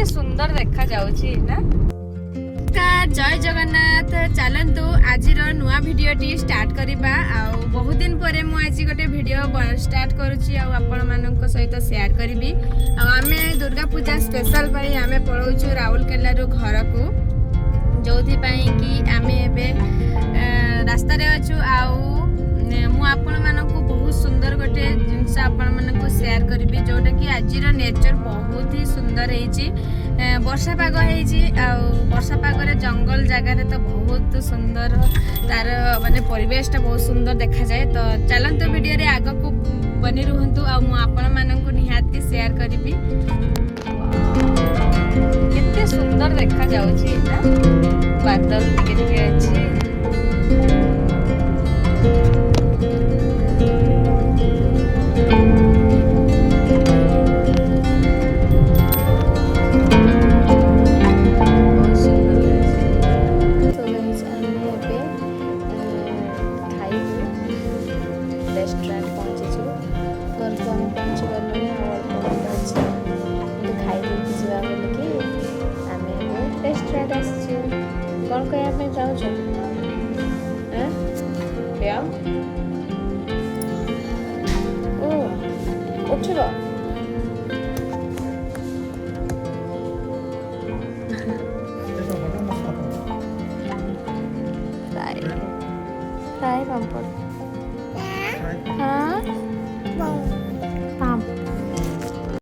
केते सुंदर देखा जाउची ना। जय जगन्नाथ चलतु आज नुआ भिडियोटी स्टार्ट करवा बहुत दिन पर मुझे गोटे भिडियो स्टार्ट करुच्ची आपण मान सहित सेयार करी आम दुर्गा पूजा स्पेशल आम पलाऊँ राउरकेला घर को जो कि आम ए रास्त अच्छु आपण मानक बहुत सुंदर गोटे जिनस आपण मानक सेयार करी जोटा कि आज नेचर बहुत ही सुंदर है वर्षा पाग वर्षा पागरे जंगल जगार तो बहुत सुंदर तार माने परिवेश बहुत सुंदर देखा जाए। तो चलतु वीडियो रे आग को बनी रुहतु आपण मानक निहाती सेयार करी केते सुंदर देखा जाउची ना बादल टिके अछि। रेस्टोरेंट पहुँचीचु घर को हम पहुँची गलु खाई जावा बोलिकी आम रेस्टोरेंट आसचु कौन कहवाई चाहूँ उठब